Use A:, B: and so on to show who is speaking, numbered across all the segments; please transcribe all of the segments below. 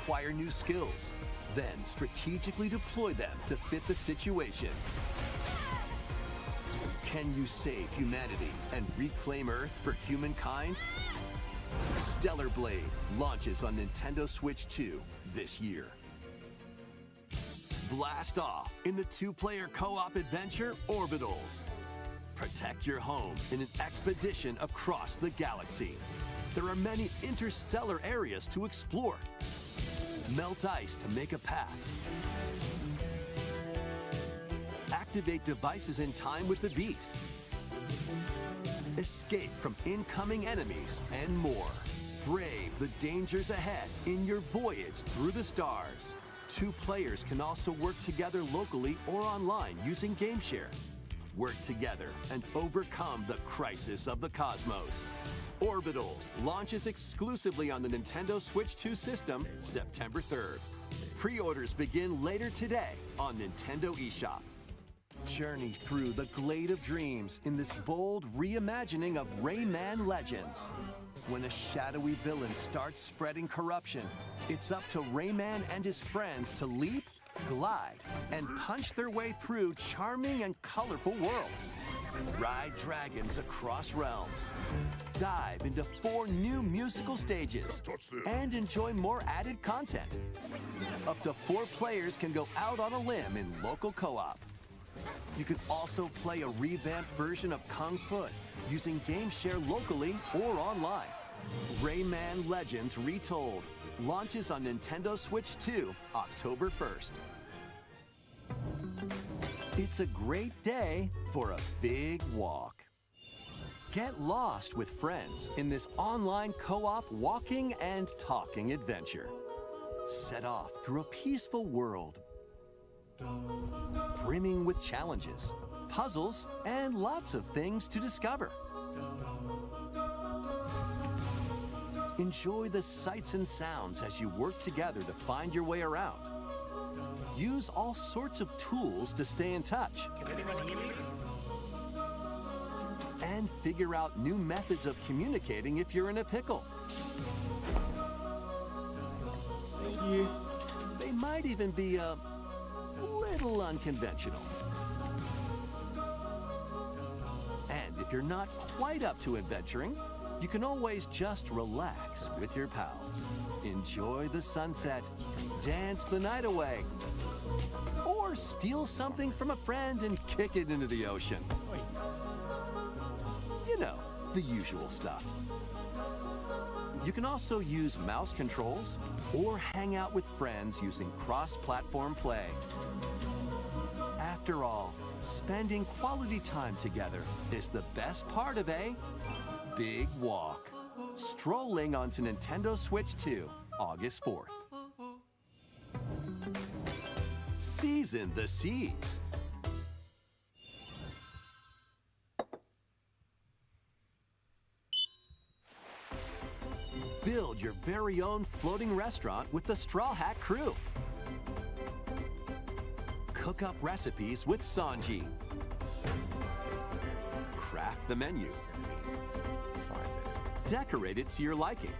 A: acquire new skills, then strategically deploy them to fit the situation. Can you save humanity and reclaim Earth for humankind? Stellar Blade launches on Nintendo Switch 2 this year. Blast off in the two-player co-op adventure Orbitals. Protect your home in an expedition across the galaxy. There are many interstellar areas to explore. Melt ice to make a path. Activate devices in time with the beat. Escape from incoming enemies and more. Brave the dangers ahead in your voyage through the stars. Two players can also work together locally or online using GameShare. Work together and overcome the crisis of the cosmos. Orbitals launches exclusively on the Nintendo Switch 2 system September 3rd. Pre-orders begin later today on Nintendo eShop. Journey through the Glade of Dreams in this bold reimagining of Rayman Legends. When a shadowy villain starts spreading corruption, it's up to Rayman and his friends to leap, glide, and punch their way through charming and colorful worlds. Ride dragons across realms. Dive into 4 new musical stages and enjoy more added content. Up to 4 players can go out on a limb in local co-op. You can also play a revamped version of Kung Fu using GameShare locally or online. Rayman Legends Retold launches on Nintendo Switch 2 October 1st. It's a great day for a big walk. Get lost with friends in this online co-op walking and talking adventure. Set off through a peaceful world, brimming with challenges, puzzles, and lots of things to discover. Enjoy the sights and sounds as you work together to find your way around. Use all sorts of tools to stay in touch.
B: Can anyone hear me?
A: And figure out new methods of communicating if you're in a pickle.
B: Thank you.
A: They might even be a little unconventional. And if you're not quite up to adventuring, you can always just relax with your pals. Enjoy the sunset, dance the night away, or steal something from a friend and kick it into the ocean. You know, the usual stuff. You can also use mouse controls or hang out with friends using cross-platform play. After all, spending quality time together is the best part of a big walk. Strolling onto Nintendo Switch 2, August 4th. Season the seas. Build your very own floating restaurant with the Straw Hat Crew. Cook up recipes with Sanji. Craft the menu. Decorate it to your liking.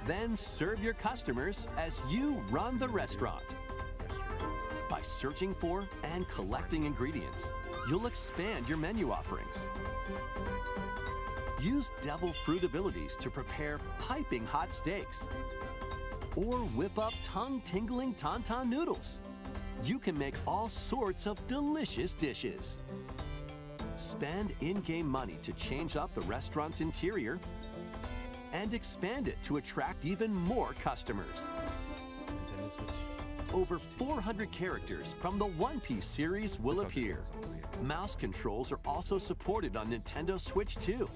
A: Then serve your customers as you run the restaurant. By searching for and collecting ingredients, you'll expand your menu offerings. Use devil fruit abilities to prepare piping hot steaks. Or whip up tongue-tingling tauntaun noodles. You can make all sorts of delicious dishes. Spend in-game money to change up the restaurant's interior and expand it to attract even more customers. Over 400 characters from the One Piece series will appear. Mouse controls are also supported on Nintendo Switch 2.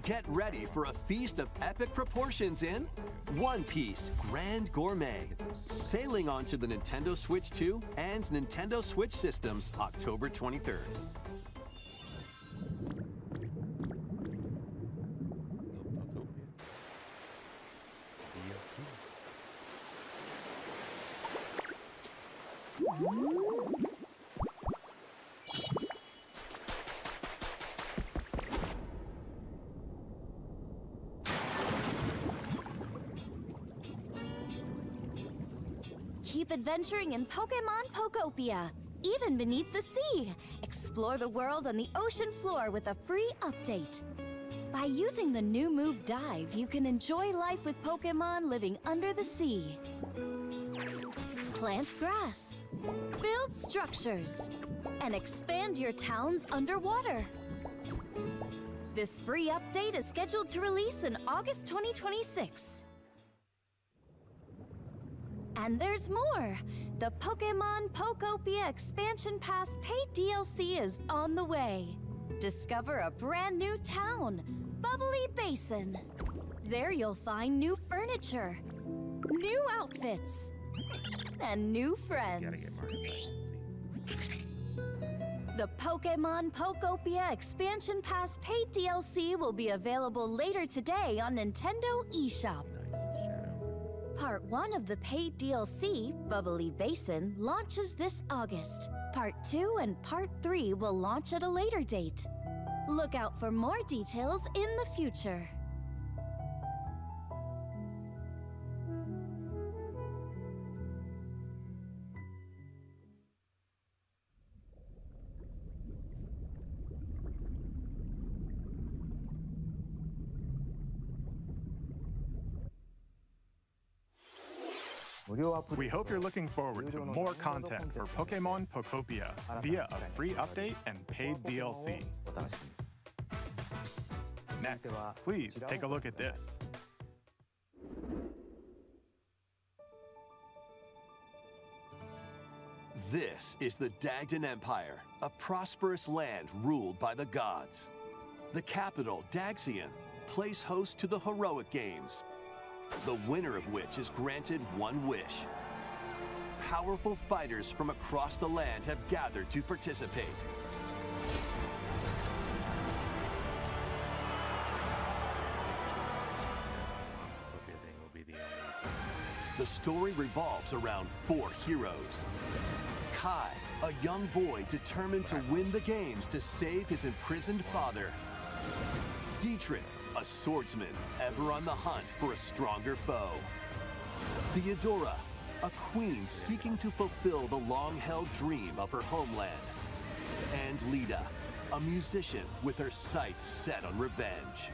A: Get ready for a feast of epic proportions in One Piece Grand Gourmet, sailing onto the Nintendo Switch 2 and Nintendo Switch systems October 23rd.
C: Keep adventuring in Pokemon Pokopia, even beneath the sea. Explore the world on the ocean floor with a free update. By using the new move Dive, you can enjoy life with Pokemon living under the sea. Plant grass, build structures, and expand your towns underwater. This free update is scheduled to release in August 2026. And there's more! The Pokemon Pokopia Expansion Pass paid DLC is on the way. Discover a brand new town, Bubbly Basin. There you'll find new furniture, new outfits, and new friends. The Pokemon Pokopia Expansion Pass paid DLC will be available later today on Nintendo eShop. Part 1 of the paid DLC, Bubbly Basin, launches this August. Part 2 and Part 3 will launch at a later date. Look out for more details in the future.
D: We hope you're looking forward to more content for Pokemon Pokopia via a free update and paid DLC. Next, please take a look at this.
A: This is the Dagdan Empire, a prosperous land ruled by the gods. The capital, Daxian, plays host to the Heroic Games, the winner of which is granted one wish. Powerful fighters from across the land have gathered to participate. The story revolves around 4 heroes. Kai, a young boy determined to win the games to save his imprisoned father. Dietrich, a swordsman ever on the hunt for a stronger foe. Theodora, a queen seeking to fulfill the long-held dream of her homeland. And Lita, a musician with her sights set on revenge.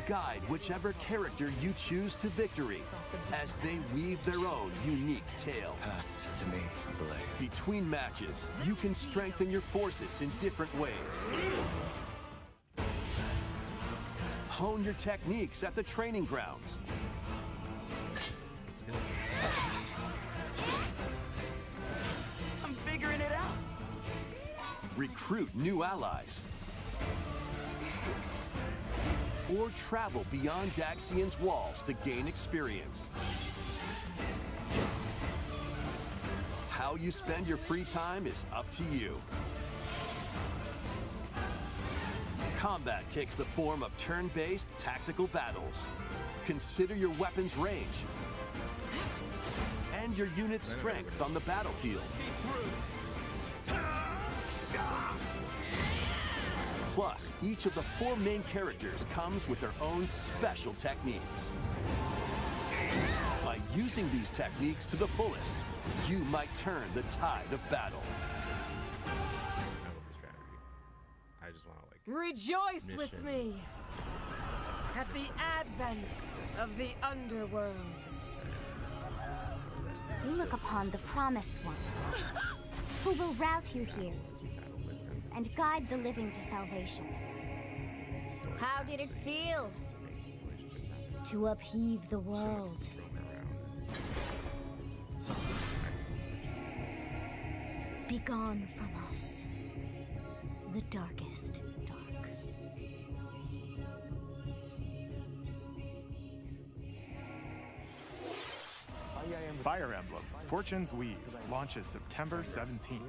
A: Guide whichever character you choose to victory as they weave their own unique tale.
E: Passed to me, Blade.
A: Between matches, you can strengthen your forces in different ways. Hone your techniques at the training grounds.
E: I'm figuring it out.
A: Recruit new allies. Or travel beyond Daxian's walls to gain experience. How you spend your free time is up to you. Combat takes the form of turn-based tactical battles. Consider your weapon's range and your unit's strengths on the battlefield. Plus, each of the 4 main characters comes with their own special techniques. By using these techniques to the fullest, you might turn the tide of battle.
F: I love the strategy. I just want to
G: Rejoice with me at the advent of the underworld.
H: You look upon the Promised One, who will route you here and guide the living to salvation.
C: How did it feel to upheave the world? Begone from us, the darkest dark.
D: Fire Emblem Fortune's Weave launches September 17th.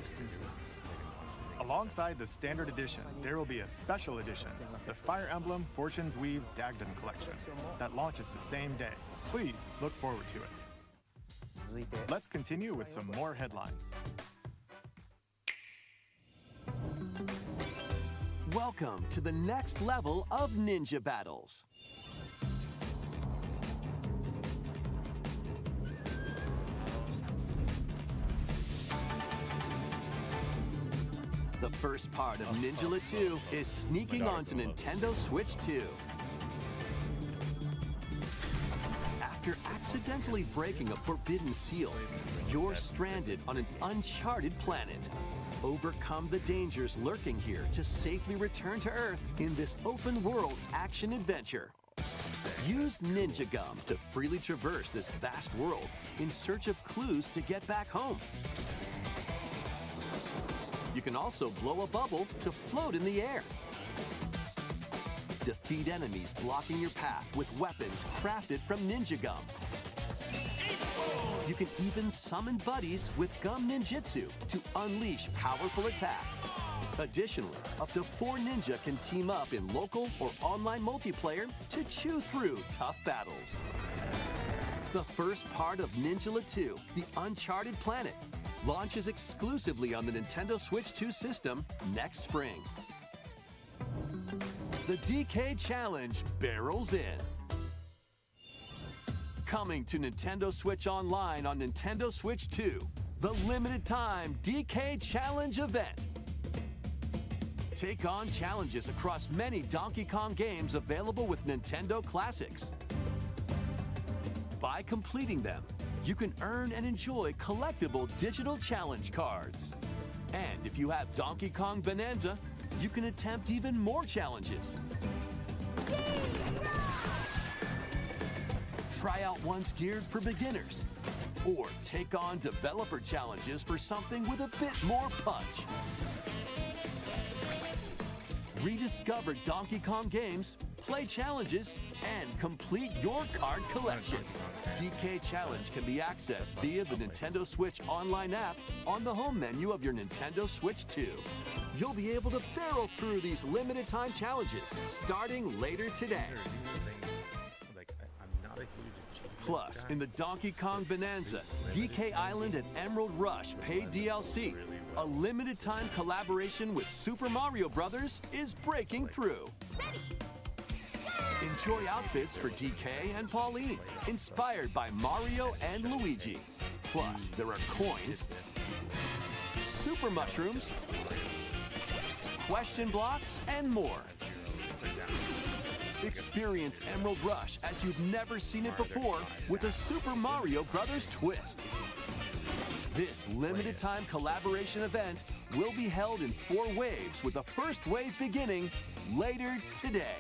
D: Alongside the standard edition, there will be a special edition, the Fire Emblem Fortune's Weave Dagdan Collection, that launches the same day. Please look forward to it. Let's continue with some more headlines.
A: Welcome to the next level of ninja battles. The first part of Ninja 2 is sneaking onto Nintendo Switch 2. After accidentally breaking a forbidden seal, you're stranded on an uncharted planet. Overcome the dangers lurking here to safely return to Earth in this open-world action-adventure. Use Ninja Gum to freely traverse this vast world in search of clues to get back home. You can also blow a bubble to float in the air. Defeat enemies blocking your path with weapons crafted from Ninja Gum. You can even summon buddies with Gum Ninjutsu to unleash powerful attacks. Additionally, up to 4 ninja can team up in local or online multiplayer to chew through tough battles. The first part of Ninja 2, The Uncharted Planet, launches exclusively on the Nintendo Switch 2 system next spring. The DK Challenge barrels in. Coming to Nintendo Switch Online on Nintendo Switch 2, the limited time DK Challenge event. Take on challenges across many Donkey Kong games available with Nintendo Classics. By completing them, you can earn and enjoy collectible digital challenge cards. And if you have Donkey Kong Bonanza, you can attempt even more challenges. Try out ones geared for beginners, or take on developer challenges for something with a bit more punch. Rediscover Donkey Kong games, play challenges, and complete your card collection. DK Challenge can be accessed via the Nintendo Switch Online app on the home menu of your Nintendo Switch 2. You'll be able to barrel through these limited time challenges starting later today. Plus, in the Donkey Kong Bonanza, DK Island and Emerald Rush paid DLC, a limited time collaboration with Super Mario Bros. Is breaking through. Enjoy outfits for DK and Pauline, inspired by Mario and Luigi. Plus, there are coins, super mushrooms, question blocks, and more. Experience Emerald Rush as you've never seen it before with a Super Mario Bros. Twist. This limited time collaboration event will be held in 4 waves, with the first wave beginning later today.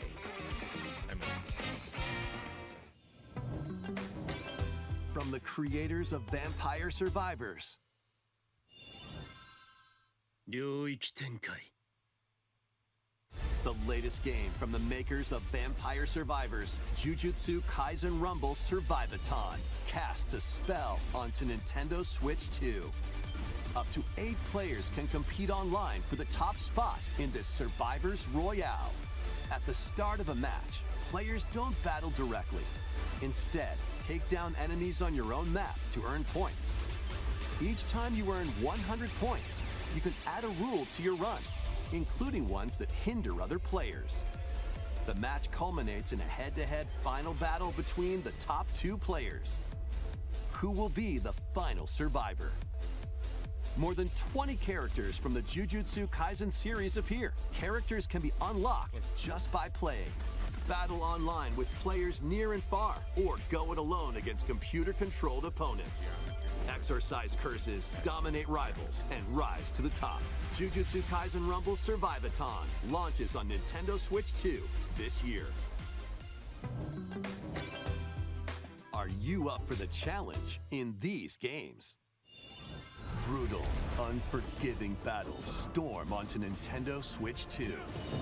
A: From the creators of Vampire Survivors. The latest game from the makers of Vampire Survivors, Jujutsu Kaisen Rumble Survivathon, casts a spell onto Nintendo Switch 2. Up to 8 players can compete online for the top spot in this Survivors Royale. At the start of a match, players don't battle directly. Instead, take down enemies on your own map to earn points. Each time you earn 100 points, you can add a rule to your run, including ones that hinder other players. The match culminates in a head-to-head final battle between the top 2 players. Who will be the final survivor? More than 20 characters from the Jujutsu Kaisen series appear. Characters can be unlocked just by playing. Battle online with players near and far, or go it alone against computer-controlled opponents. Exorcise curses, dominate rivals, and rise to the top. Jujutsu Kaisen Rumble Survivathon launches on Nintendo Switch 2 this year. Are you up for the challenge in these games? Brutal, unforgiving battles storm onto Nintendo Switch 2.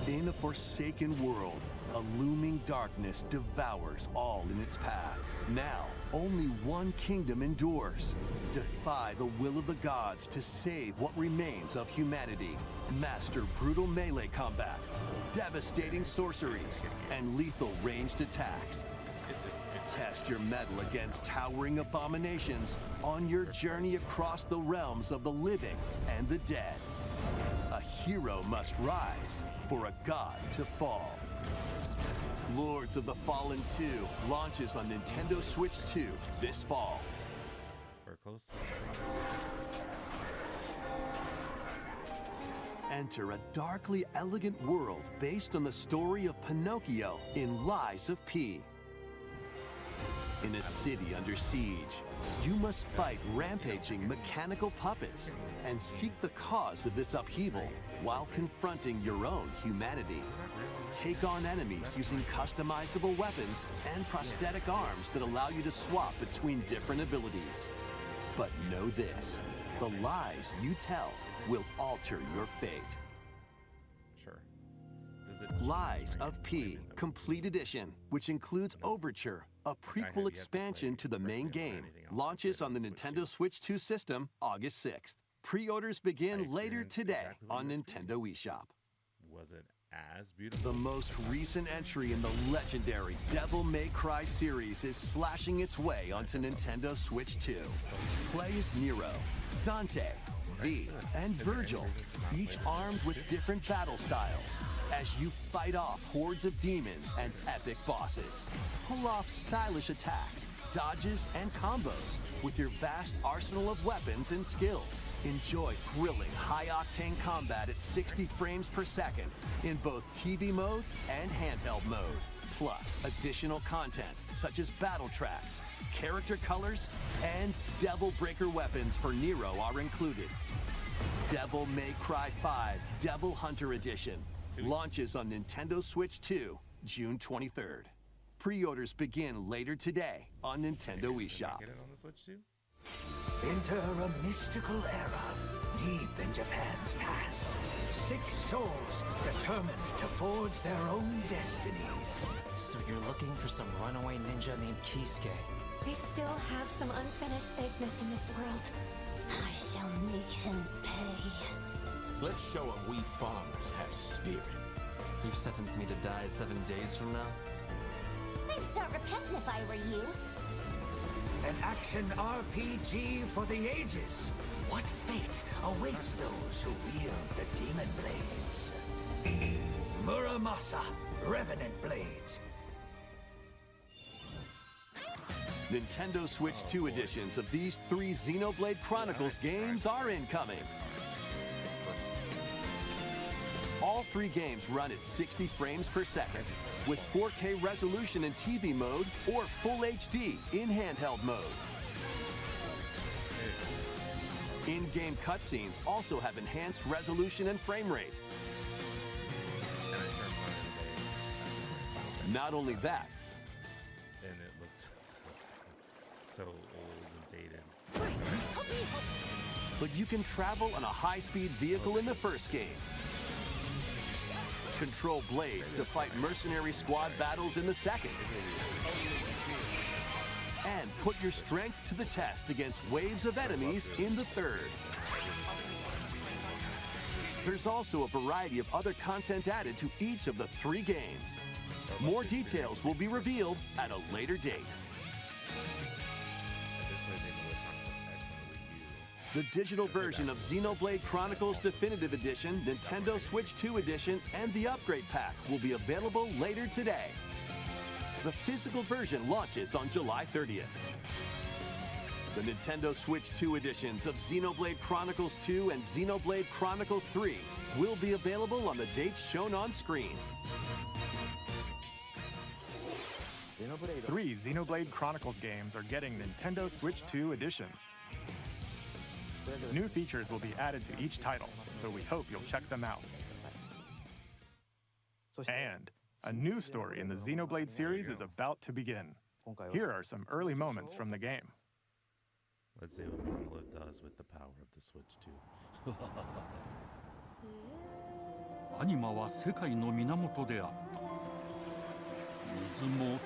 A: In a forsaken world, a looming darkness devours all in its path. Now, only one kingdom endures. Defy the will of the gods to save what remains of humanity. Master brutal melee combat, devastating sorceries, and lethal ranged attacks. Test your mettle against towering abominations on your journey across the realms of the living and the dead. A hero must rise for a god to fall. Lords of the Fallen 2 launches on Nintendo Switch 2 this fall.
F: We're close.
A: Enter a darkly elegant world based on the story of Pinocchio in Lies of P. In a city under siege, you must fight rampaging mechanical puppets and seek the cause of this upheaval while confronting your own humanity. Take on enemies using customizable weapons and prosthetic arms that allow you to swap between different abilities. But know this, the lies you tell will alter your fate.
F: Sure. Does it
A: Lies of P Complete Edition, which includes Overture, a prequel expansion to the main game, launches on the Nintendo Switch 2 system August 6th. Pre-orders begin later today on Nintendo eShop.
F: was it as beautiful?
A: The most recent entry in the legendary Devil May Cry series is slashing its way onto Nintendo Switch 2. Play as Nero, Dante, V, and Virgil, each armed with different battle styles, as you fight off hordes of demons and epic bosses. Pull off stylish attacks, dodges, and combos with your vast arsenal of weapons and skills. Enjoy thrilling, high-octane combat at 60 frames per second in both TV mode and handheld mode. Plus, additional content such as battle tracks, character colors, and Devil Breaker weapons for Nero are included. Devil May Cry 5 Devil Hunter Edition launches on Nintendo Switch 2, June 23rd. Pre-orders begin later today on Nintendo eShop.
F: Get it on the Switch too?
I: Enter a mystical era deep in Japan's past. 6 souls determined to forge their own destinies.
E: So you're looking for some runaway ninja named Kisuke?
H: We still have some unfinished business in this world. I shall make him pay.
E: Let's show him we farmers have spirit. You've sentenced me to die 7 days from now?
H: I'd start repenting if I were you.
I: An action RPG for the ages. What fate awaits those who wield the demon blades? Muramasa, Revenant Blades.
A: Nintendo Switch 2 editions of these 3 Xenoblade Chronicles games are incoming. All 3 games run at 60 frames per second, with 4K resolution in TV mode or Full HD in handheld mode. In-game cutscenes also have enhanced resolution and frame rate. Not only that,
F: And it looked so old and dated.
A: but you can travel on a high-speed vehicle in the first game. Control blades to fight mercenary squad battles in the second. And put your strength to the test against waves of enemies in the third. There's also a variety of other content added to each of the 3 games. More details will be revealed at a later date. The digital version of Xenoblade Chronicles Definitive Edition, Nintendo Switch 2 Edition, and the Upgrade Pack will be available later today. The physical version launches on July 30th. The Nintendo Switch 2 editions of Xenoblade Chronicles 2 and Xenoblade Chronicles 3 will be available on the dates shown on screen.
D: 3 Xenoblade Chronicles games are getting Nintendo Switch 2 editions. New features will be added to each title, so we hope you'll check them out. And a new story in the Xenoblade series is about to begin. Here are some early moments from the game.
F: Let's see what Monolith does with the power of the Switch 2.
J: アニマは世界の源であった。水も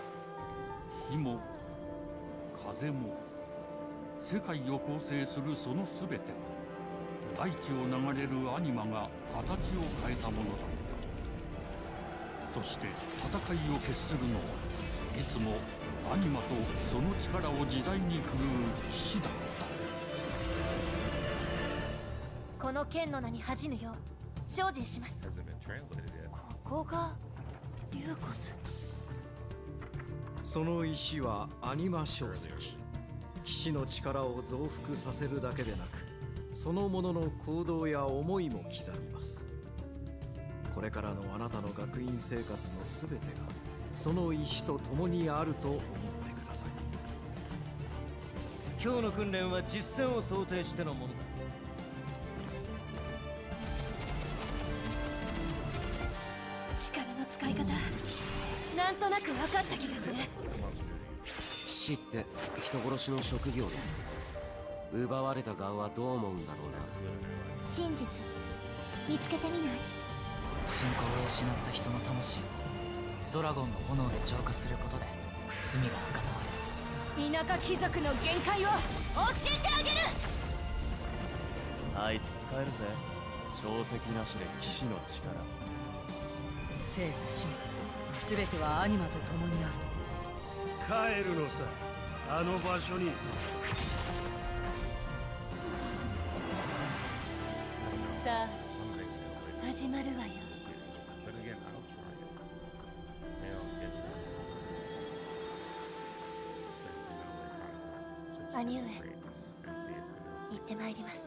J: 火も風も世界を構成するそのすべては大地を流れるアニマが形を変えたものだった。そして戦いを決するのはいつもアニマとその力を自在に振るう騎士だった。
C: この剣の名に恥じぬよう精進します。
F: Hasn't been translated yet.
C: ここがリューコス。
K: その石はアニマ晶石。騎士の力を増幅させるだけでなく、そのものの行動や思いも刻みます。これからのあなたの学院生活のすべてがその意志と共にあると思ってください。
L: 今日の訓練は実戦を想定してのものだ。
G: 力の使い方、なんとなく分かった気がする。
M: 死って人殺しの職業だ。奪われた側はどう思うんだろうな。
H: 真実見つけてみない？
N: 信仰を失った人の魂をドラゴンの炎で浄化することで罪が贖われる。
G: 田舎貴族の限界を教えてあげる。
O: あいつ使えるぜ。証石なしで騎士の力。
G: 生と死すべてはアニマと共にある。
P: 帰るのさ、あの場所に。
G: さあ始まるわよ。
H: 兄上、行ってまいります。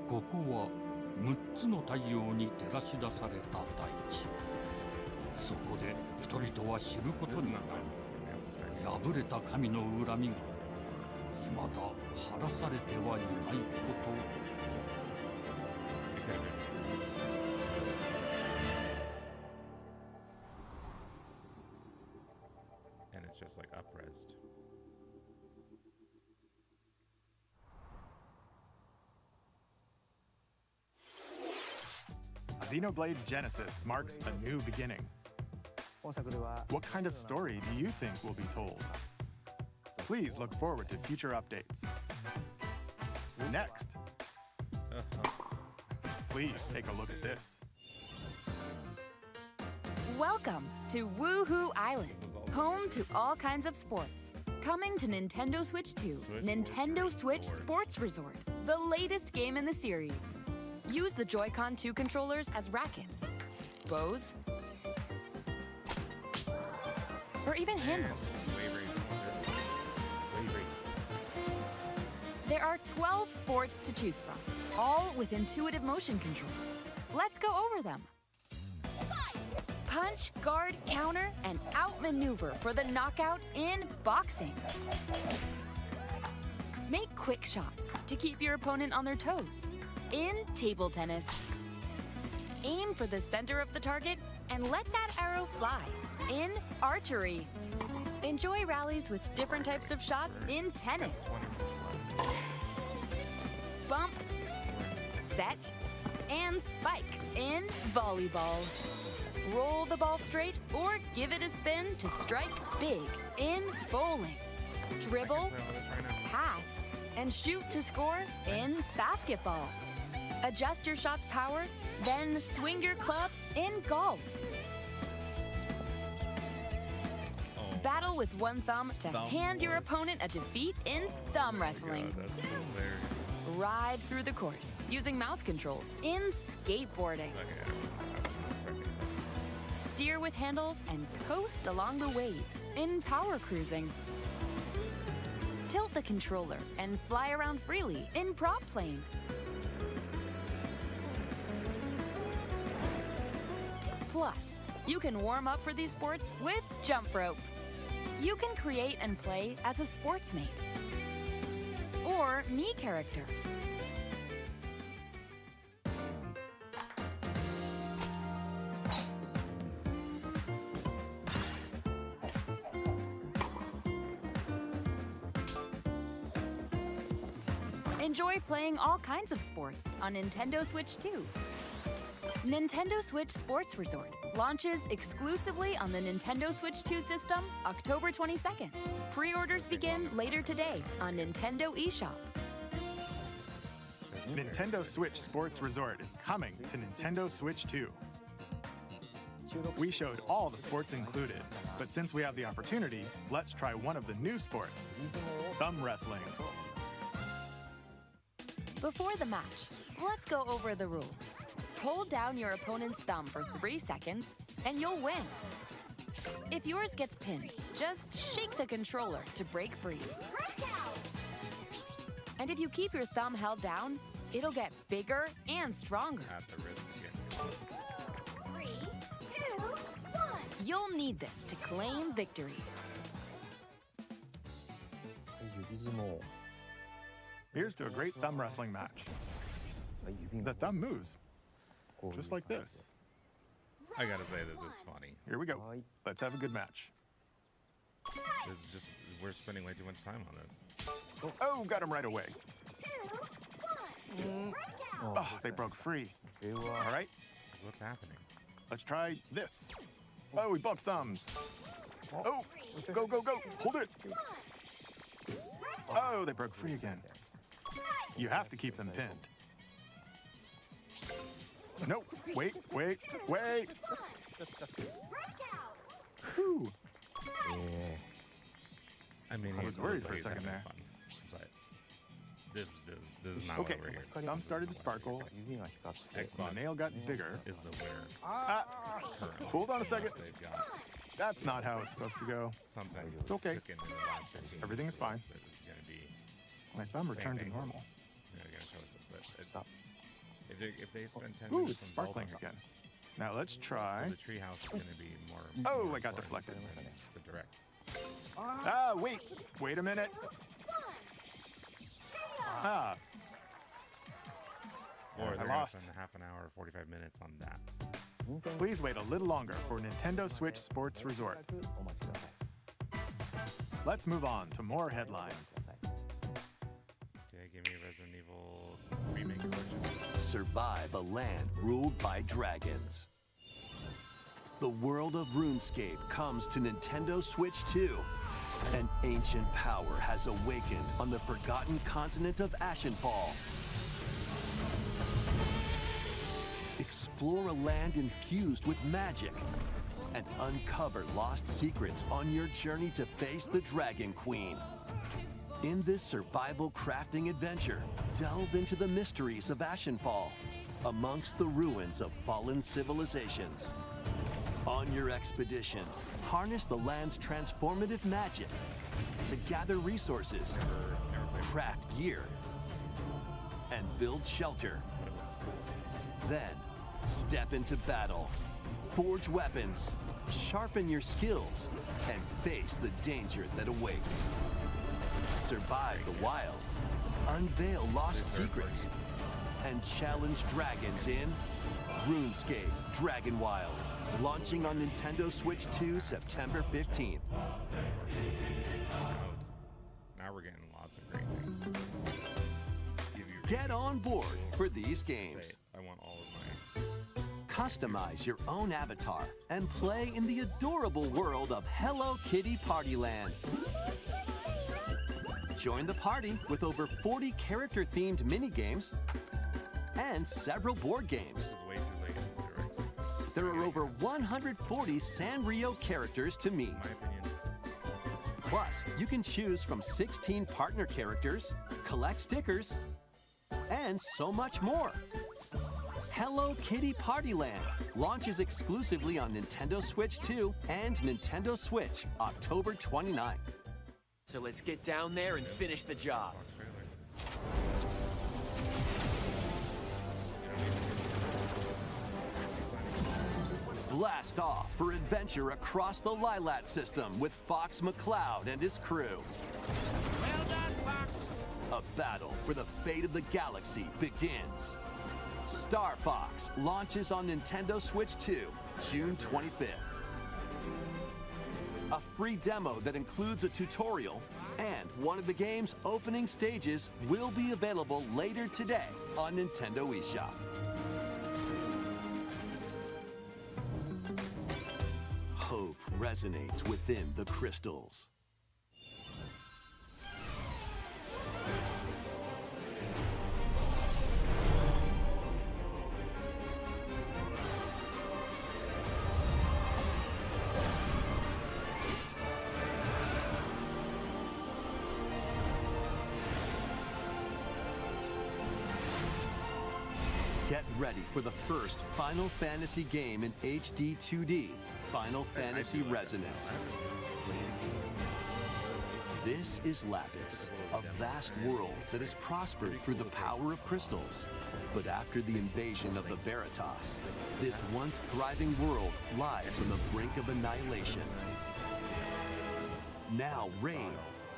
J: ここは6つの太陽に照らし出された大地。そこで人々は知ることになる。破れた神の恨みが未だ晴らされてはいないことを。
F: And it's just like upresed.
D: Xenoblade Genesis marks a new beginning. What kind of story do you think will be told? Please look forward to future updates. Next, please take a look at this.
Q: Welcome to Woohoo Island, home to all kinds of sports. Coming to Nintendo Switch 2, Nintendo Switch Sports Resort, the latest game in the series. Use the Joy-Con 2 controllers as rackets, bows, or even handles. There are 12 sports to choose from, all with intuitive motion controls. Let's go over them. Punch, guard, counter, and outmaneuver for the knockout in boxing. Make quick shots to keep your opponent on their toes in table tennis. Aim for the center of the target and let that arrow fly in archery. Enjoy rallies with different types of shots in tennis. Bump, set, and spike in volleyball. Roll the ball straight or give it a spin to strike big in bowling. Dribble, pass, and shoot to score in basketball. Adjust your shot's power, then swing your club in golf. Battle with one thumb to hand your opponent a defeat in thumb wrestling. Ride through the course using mouse controls in skateboarding. Steer with handles and coast along the waves in power cruising. Tilt the controller and fly around freely in prop plane. Plus, you can warm up for these sports with jump rope. You can create and play as a sportsmate or Mii character. Enjoy playing all kinds of sports on Nintendo Switch 2. Nintendo Switch Sports Resort launches exclusively on the Nintendo Switch 2 system October 22nd. Pre-orders begin later today on Nintendo eShop.
D: Nintendo Switch Sports Resort is coming to Nintendo Switch 2. We showed all the sports included, but since we have the opportunity, let's try one of the new sports, thumb wrestling.
Q: Before the match, let's go over the rules. Hold down your opponent's thumb for 3 seconds, and you'll win. If yours gets pinned, just shake the controller to break free. And if you keep your thumb held down, it'll get bigger and stronger.
F: At the risk of getting
Q: You'll need this to claim victory.
D: Here's to a great thumb wrestling match. The thumb moves, just like this.
F: I gotta say, this is funny.
D: Here we go. Let's have a good match.
F: This is just, we're spending way too much time on this.
D: Oh, got him right away. Oh, they broke free. All right.
F: What's happening?
D: Let's try this. Oh, we bumped thumbs. Oh, go, go, go. Hold it. Oh, they broke free again. You have to keep them pinned. No, wait, wait, wait. Whew.
F: I mean,
D: I was worried for a second there.
F: Fun, but this is not
D: Okay,
F: what we're here.
D: thumb started to sparkle.
F: Xbox
D: The nail got bigger.
F: is the winner. Currently.
D: Hold on a second.
F: They've got
D: That's not how it's supposed to go.
F: something.
D: It's okay.
F: cooking in the last 15
D: Everything is fine.
F: that is going to be
D: My thumb
F: same
D: returned to
F: thing.
D: normal.
F: They're gonna show us it, but if they spend 10
D: Ooh,
F: minutes
D: it's
F: on
D: sparkling
F: Zelda,
D: again. Now let's
F: so
D: try.
F: the treehouse is going to be more.
D: Oh,
F: more
D: I got
F: important
D: deflected.
F: than the direct.
D: Ah, wait a minute. Ah,
F: Or
D: I
F: they're going to
D: lost.
F: spend half an hour, 45 minutes on that.
D: Please wait a little longer for Nintendo Switch Sports Resort. Let's move on to more headlines.
F: Okay, give me Resident Evil remake version.
A: Survive a land ruled by dragons. The world of RuneScape comes to Nintendo Switch 2. An ancient power has awakened on the forgotten continent of Ashenfall. Explore a land infused with magic and uncover lost secrets on your journey to face the Dragon Queen. In this survival crafting adventure, delve into the mysteries of Ashenfall amongst the ruins of fallen civilizations. On your expedition, harness the land's transformative magic to gather resources, craft gear, and build shelter. Then, step into battle, forge weapons, sharpen your skills, and face the danger that awaits. Survive the wilds, unveil lost secrets, and challenge dragons in RuneScape Dragon Wilds, launching on Nintendo Switch 2 September 15th.
F: Now we're getting lots of great things.
A: Get on board for these games.
F: I want all of my.
A: Customize your own avatar and play in the adorable world of Hello Kitty Partyland. Join the party with over 40 character-themed minigames and several board games.
F: This is way too late in the direct.
A: There are over 140 Sanrio characters to meet.
F: In my opinion.
A: Plus, you can choose from 16 partner characters, collect stickers, and so much more. Hello Kitty Partyland launches exclusively on Nintendo Switch 2 and Nintendo Switch October 29th.
R: So let's get down there and finish the job.
A: Blast off for adventure across the Lilat system with Fox McCloud and his crew.
R: Well done, Fox!
A: A battle for the fate of the galaxy begins. Star Fox launches on Nintendo Switch 2, June 25th. A free demo that includes a tutorial and one of the game's opening stages will be available later today on Nintendo eShop. Hope resonates within the crystals. Get ready for the first Final Fantasy game in HD 2D, Final Fantasy Resonance. This is Lapis, a vast world that has prospered through the power of crystals. But after the invasion of the Veritas, this once thriving world lies on the brink of annihilation. Now Rain,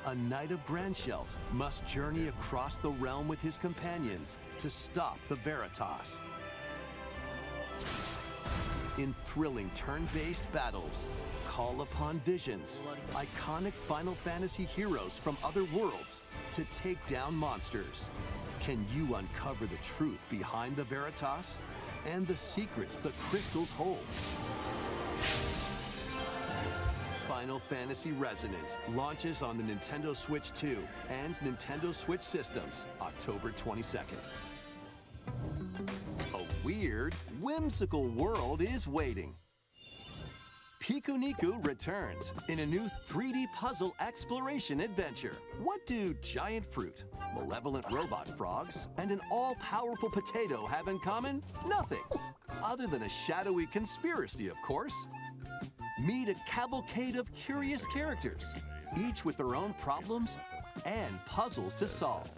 A: a knight of Grandshelt, must journey across the realm with his companions to stop the Veritas. In thrilling turn-based battles, call upon visions, iconic Final Fantasy heroes from other worlds to take down monsters. Can you uncover the truth behind the Veritas and the secrets the crystals hold? Final Fantasy Resonance launches on the Nintendo Switch 2 and Nintendo Switch systems October 22nd. A weird, whimsical world is waiting. Pikuniku returns in a new 3D puzzle exploration adventure. What do giant fruit, malevolent robot frogs, and an all-powerful potato have in common? Nothing, other than a shadowy conspiracy, of course. Meet a cavalcade of curious characters, each with their own problems and puzzles to solve.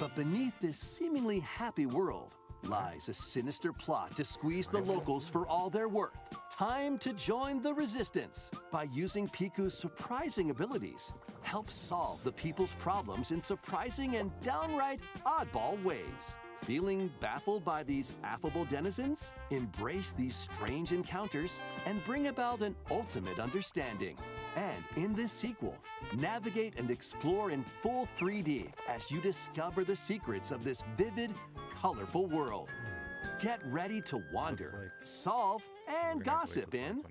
A: But beneath this seemingly happy world lies a sinister plot to squeeze the locals for all they're worth. Time to join the resistance. By using Piku's surprising abilities, help solve the people's problems in surprising and downright oddball ways. Feeling baffled by these affable denizens? Embrace these strange encounters and bring about an ultimate understanding. And in this sequel, navigate and explore in full 3D as you discover the secrets of this vivid, colorful world. Get ready to wander, solve, and gossip in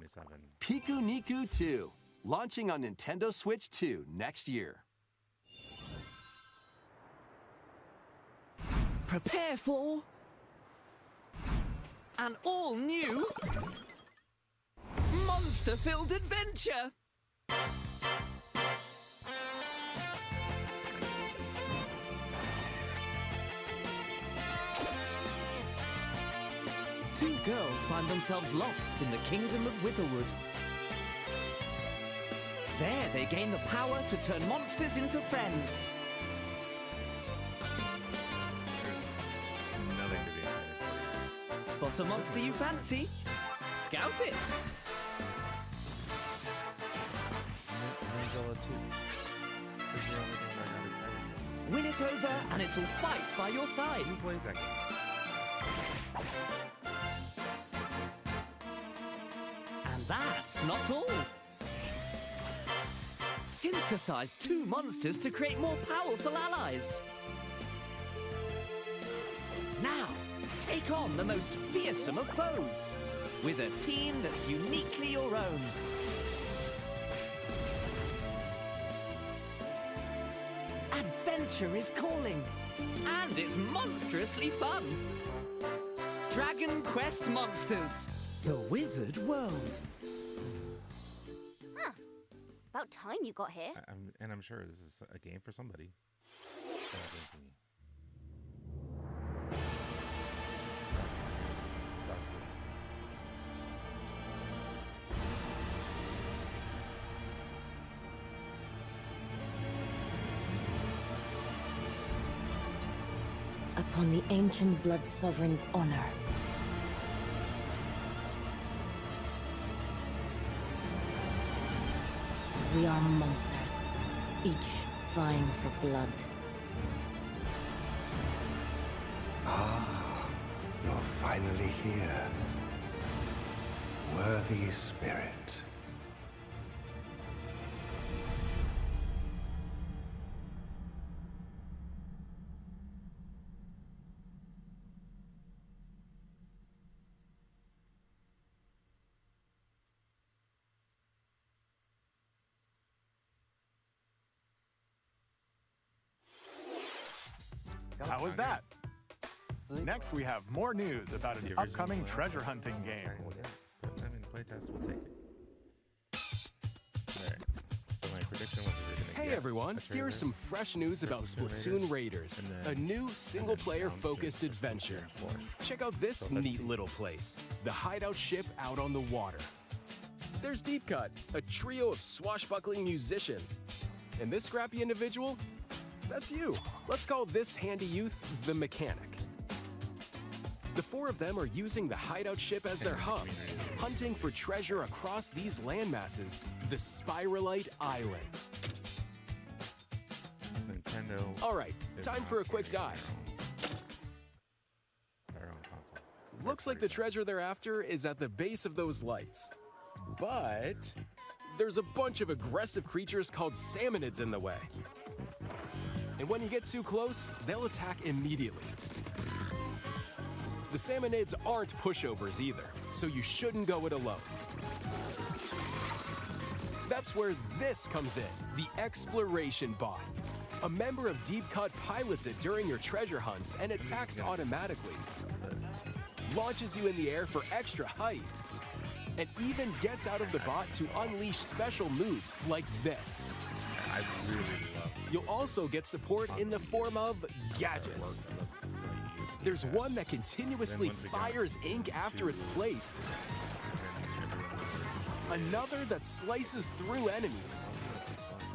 A: Pikuniku 2, launching on Nintendo Switch 2 next year.
S: Prepare for an all-new monster-filled adventure! Two girls find themselves lost in the kingdom of Witherwood. There they gain the power to turn monsters into friends.
F: Nothing to be excited for.
S: Spot a monster you fancy? Scout it!
F: Angela 2. Is the only thing I got excited for.
S: Win it over and it'll fight by your side.
F: Who plays that game?
S: And that's not all. Synthesize two monsters to create more powerful allies. Now, take on the most fearsome of foes with a team that's uniquely your own. Adventure is calling, and it's monstrously fun. Dragon Quest Monsters, the Withered World.
H: Huh. About time you got here.
F: I'm sure this is a game for somebody. It's not a game for me. That's good.
T: Upon the ancient blood sovereign's honor. We are monsters, each vying for blood.
I: Ah, you're finally here. Worthy spirit.
D: How was that? Next, we have more news about an upcoming treasure hunting game.
F: Put them in playtest, we'll take it. Alright, so my prediction was we were gonna
U: Hey everyone, here's some fresh news about Splatoon Raiders, a new single-player focused adventure. Check out this neat little place, the hideout ship out on the water. There's Deep Cut, a trio of swashbuckling musicians. And this scrappy individual? That's you. Let's call this handy youth the Mechanic. The four of them are using the hideout ship as their hub, hunting for treasure across these landmasses, the Spiralite Islands.
F: Nintendo.
U: All right, time for a quick dive.
F: Their own console.
U: Looks like the treasure they're after is at the base of those lights. But there's a bunch of aggressive creatures called salmonids in the way. And when you get too close, they'll attack immediately. The salmonids aren't pushovers either, so you shouldn't go it alone. That's where this comes in, the Exploration Bot. A member of Deep Cut pilots it during your treasure hunts and attacks automatically. Launches you in the air for extra height. And even gets out of the bot to unleash special moves like this.
F: I really love.
U: You'll also get support in the form of gadgets. There's one that continuously fires ink after it's placed. Another that slices through enemies.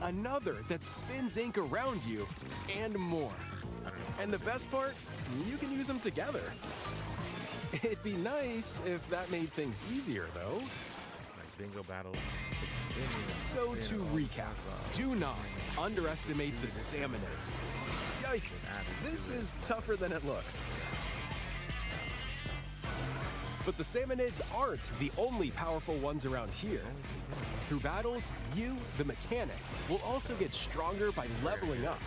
U: Another that spins ink around you, and more. And the best part, you can use them together. It'd be nice if that made things easier, though.
F: Like bingo battles.
U: So to recap, do not underestimate the salmonids. Yikes, this is tougher than it looks. But the salmonids aren't the only powerful ones around here. Through battles, you, the Mechanic, will also get stronger by leveling up.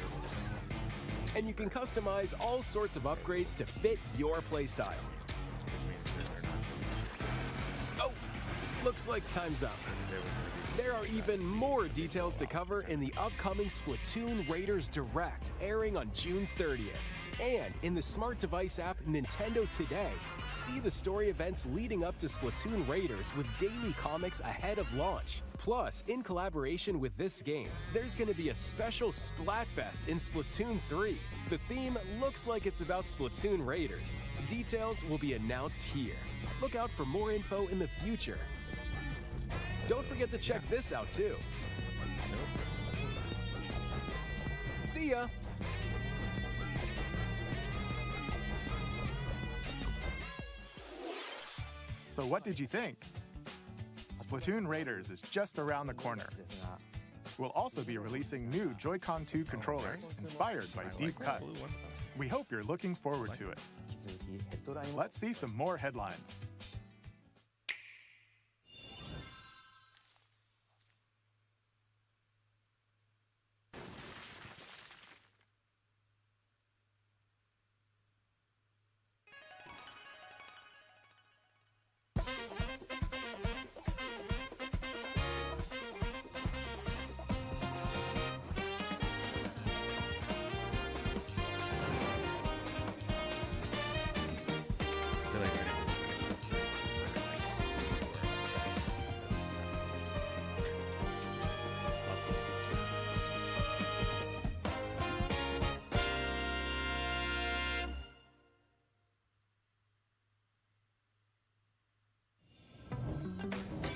U: And you can customize all sorts of upgrades to fit your playstyle. Oh, looks like time's up. There are even more details to cover in the upcoming Splatoon Raiders Direct, airing on June 30th. And in the smart device app Nintendo Today, see the story events leading up to Splatoon Raiders with daily comics ahead of launch. Plus, in collaboration with this game, there's going to be a special Splatfest in Splatoon 3. The theme looks like it's about Splatoon Raiders. Details will be announced here. Look out for more info in the future. Don't forget to check this out too. See ya!
D: So what did you think? Splatoon Raiders is just around the corner. We'll also be releasing new Joy-Con 2 controllers inspired by Deep Cut. We hope you're looking forward to it. Let's see some more headlines.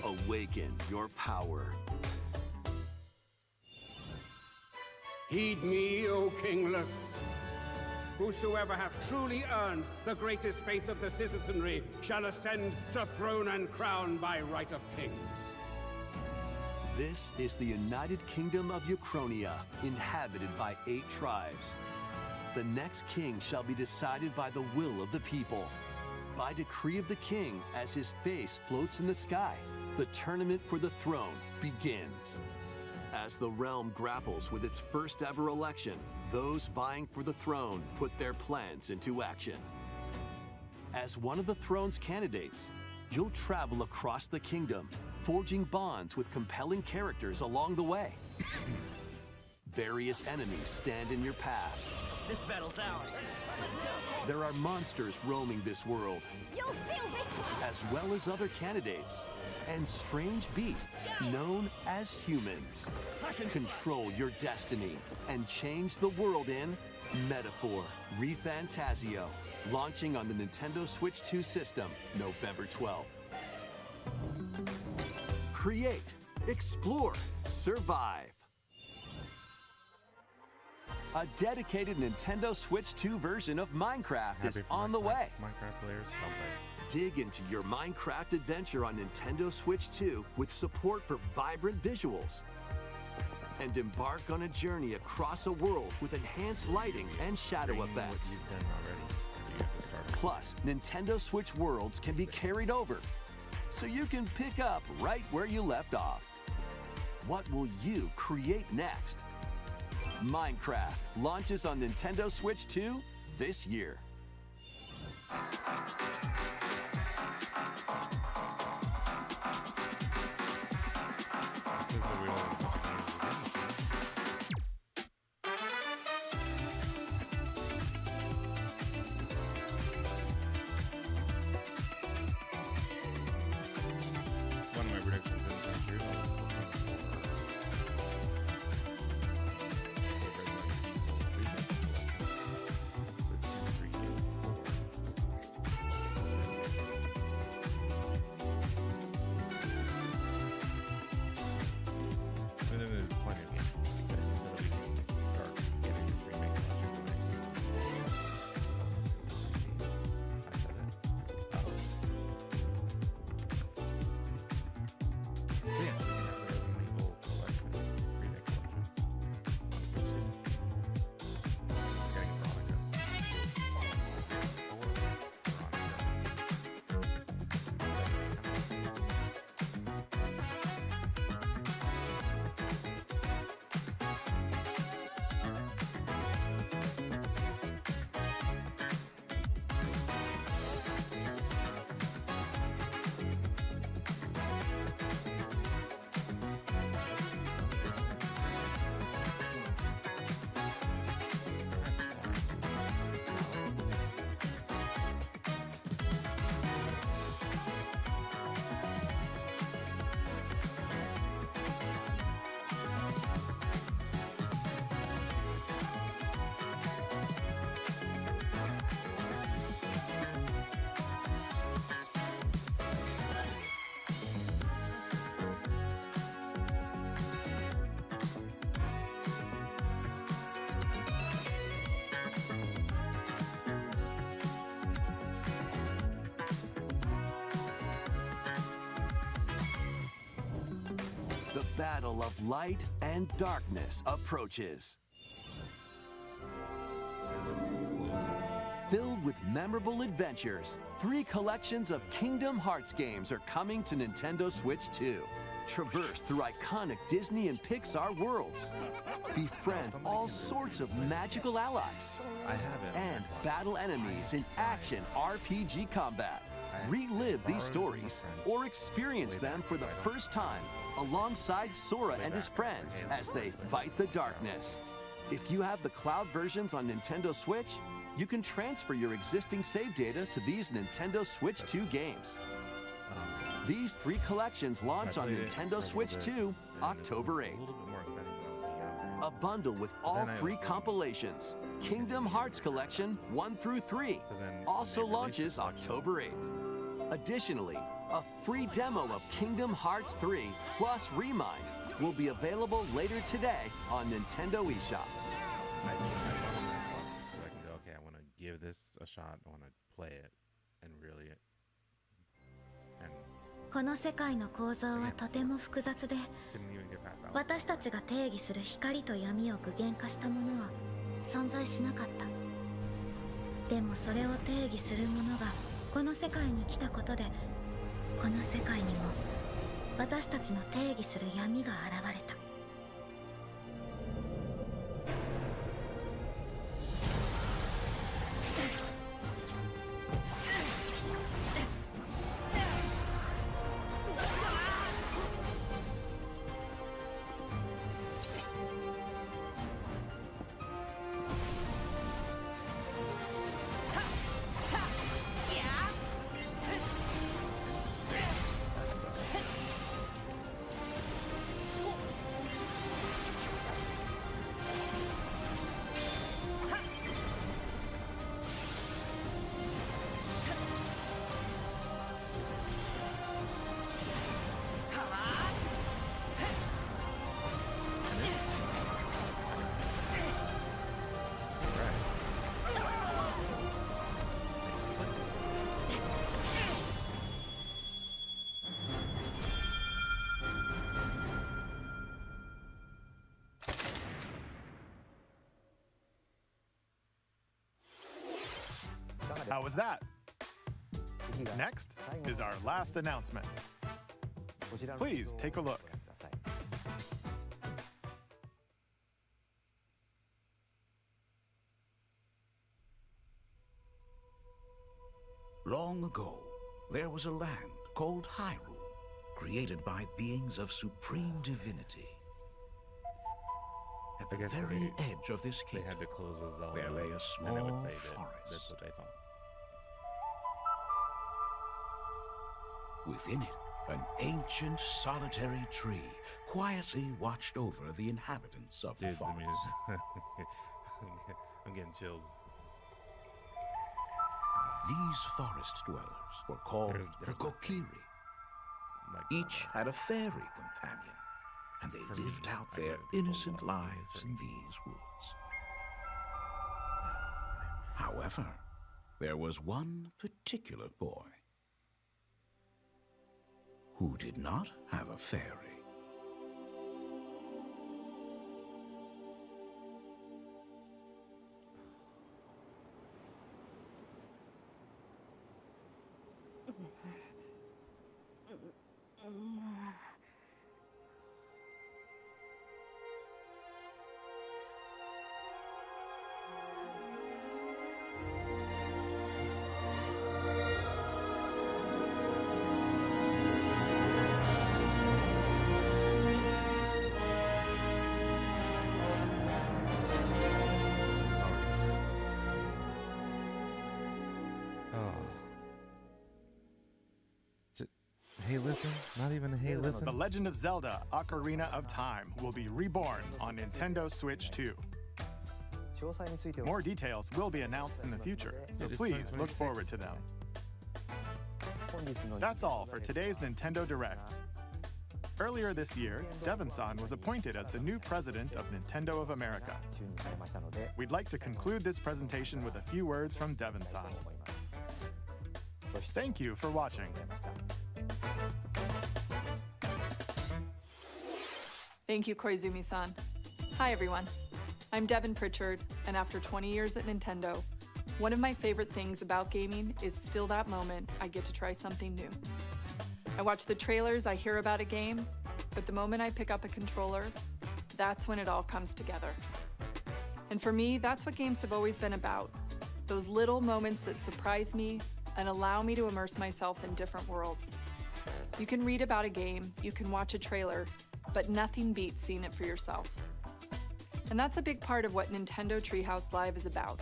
A: Awaken your power.
B: Heed me, O kingless. Whosoever hath truly earned the greatest faith of the citizenry shall ascend to throne and crown by right of kings.
A: This is the United Kingdom of Uchronia, inhabited by 8 tribes. The next king shall be decided by the will of the people. By decree of the king, as his face floats in the sky, the tournament for the throne begins. As the realm grapples with its first ever election, those vying for the throne put their plans into action. As one of the throne's candidates, you'll travel across the kingdom, forging bonds with compelling characters along the way. Various enemies stand in your path.
V: This battle's ours.
A: There are monsters roaming this world,
V: You'll feel this!
A: as well as other candidates, and strange beasts known as humans. Control your destiny and change the world in Metaphor ReFantazio, launching on the Nintendo Switch 2 system November 12th. Create, explore, survive. A dedicated Nintendo Switch 2 version of Minecraft is on the way.
F: Minecraft players, come back.
A: Dig into your Minecraft adventure on Nintendo Switch 2 with support for vibrant visuals. And embark on a journey across a world with enhanced lighting and shadow effects. Plus, Nintendo Switch worlds can be carried over, so you can pick up right where you left off. What will you create next? Minecraft launches on Nintendo Switch 2 this year.
F: One of my predictions didn't come true. I was
A: The battle of light and darkness approaches. Filled with memorable adventures, 3 collections of Kingdom Hearts games are coming to Nintendo Switch 2. Traverse through iconic Disney and Pixar worlds. Befriend all sorts of magical allies. And battle enemies in action RPG combat. Relive these stories or experience them for the first time alongside Sora and his friends as they fight the darkness. If you have the cloud versions on Nintendo Switch, you can transfer your existing save data to these Nintendo Switch 2 games. These 3 collections launch on Nintendo Switch 2 October 8th. A bundle with all 3 compilations, Kingdom Hearts Collection 1 through 3, also launches October 8th. Additionally, a free demo of Kingdom Hearts 3 plus Remind will be available later today on Nintendo eShop.
F: I can go, okay, I want to give this a shot, I want to play it, and really and
H: この世界の構造はとても複雑で、私たちが定義する光と闇を具現化したものは存在しなかった。でもそれを定義するものがこの世界に来たことで、この世界にも私たちの定義する闇が現れた。
D: How was that? Next is our last announcement. Please take a look.
C: Long ago, there was a land called Hyrule, created by beings of supreme divinity. At the very edge of this kingdom,
F: had to close with Zelda,
C: there lay a
F: and
C: small
F: it would say
C: forest.
F: that's what I thought.
C: Within it, an ancient solitary tree quietly watched over the inhabitants of the forest.
F: I'm getting chills.
C: These forest dwellers were called the Kokiri. Each had a fairy companion, and they lived out their innocent lives in these woods. However, there was one particular boy who did not have a fairy.
F: Hey, listen, not even a hey, listen.
D: The Legend of Zelda: Ocarina of Time will be reborn on Nintendo Switch 2. More details will be announced in the future, so please look forward to them. That's all for today's Nintendo Direct. Earlier this year, Devon-san was appointed as the new president of Nintendo of America. We'd like to conclude this presentation with a few words from Devon-san. Thank you for watching.
E: Thank you, Koizumi-san. Hi, everyone. I'm Devin Pritchard, and after 20 years at Nintendo, one of my favorite things about gaming is still that moment I get to try something new. I watch the trailers, I hear about a game, but the moment I pick up a controller, that's when it all comes together. And for me, that's what games have always been about. Those little moments that surprise me and allow me to immerse myself in different worlds. You can read about a game, you can watch a trailer, but nothing beats seeing it for yourself. And that's a big part of what Nintendo Treehouse Live is about.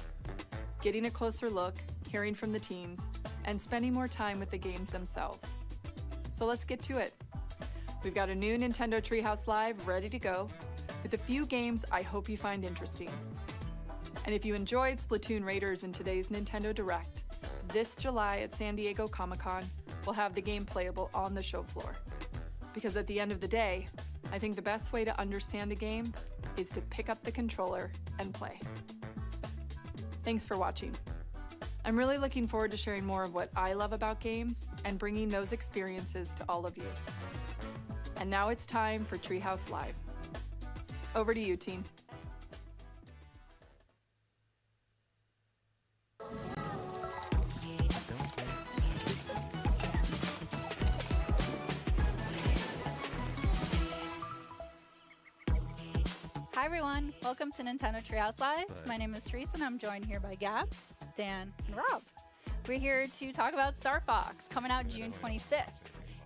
E: Getting a closer look, hearing from the teams, and spending more time with the games themselves. So let's get to it. We've got a new Nintendo Treehouse Live ready to go, with a few games I hope you find interesting. And if you enjoyed Splatoon Raiders in today's Nintendo Direct, this July at San Diego Comic-Con, we'll have the game playable on the show floor. Because at the end of the day, I think the best way to understand a game is to pick up the controller and play. Thanks for watching. I'm really looking forward to sharing more of what I love about games and bringing those experiences to all of you. And now it's time for Treehouse Live. Over to you, team.
W: Hi everyone, welcome to Nintendo Treehouse Live. My name is Teresa and I'm joined here by Gab, Dan, and Rob. We're here to talk about Star Fox, coming out June 25th.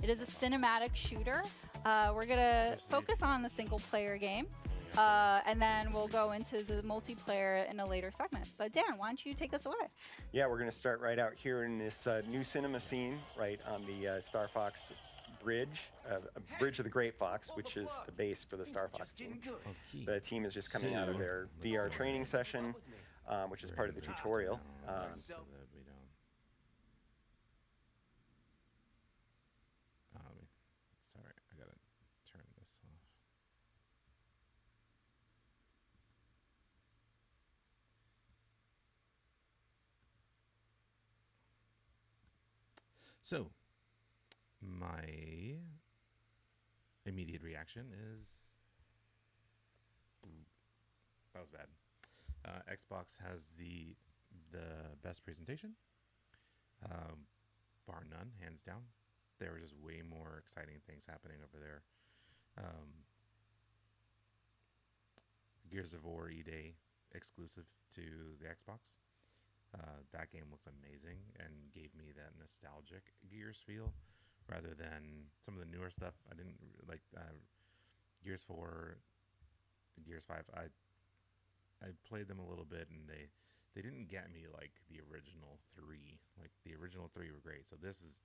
W: It is a cinematic shooter. We're gonna focus on the single player game, and then we'll go into the multiplayer in a later segment. But Dan, why don't you take us away?
X: Yeah, we're gonna start right out here in this new cinema scene, right on the Star Fox Bridge, Bridge of the Great Fox, which is the base for the Star Fox team. The team is just coming out of their VR training session, which is part of the tutorial.
F: Sorry, I gotta turn this off. So, my immediate reaction is that was bad. Xbox has the best presentation, bar none, hands down. There were just way more exciting things happening over there. Gears of War E-Day exclusive to the Xbox. That game looks amazing and gave me that nostalgic Gears feel rather than some of the newer stuff. I didn't like Gears 4, Gears 5. I played them a little bit and they didn't get me like the original 3. Like the original 3 were great. So this is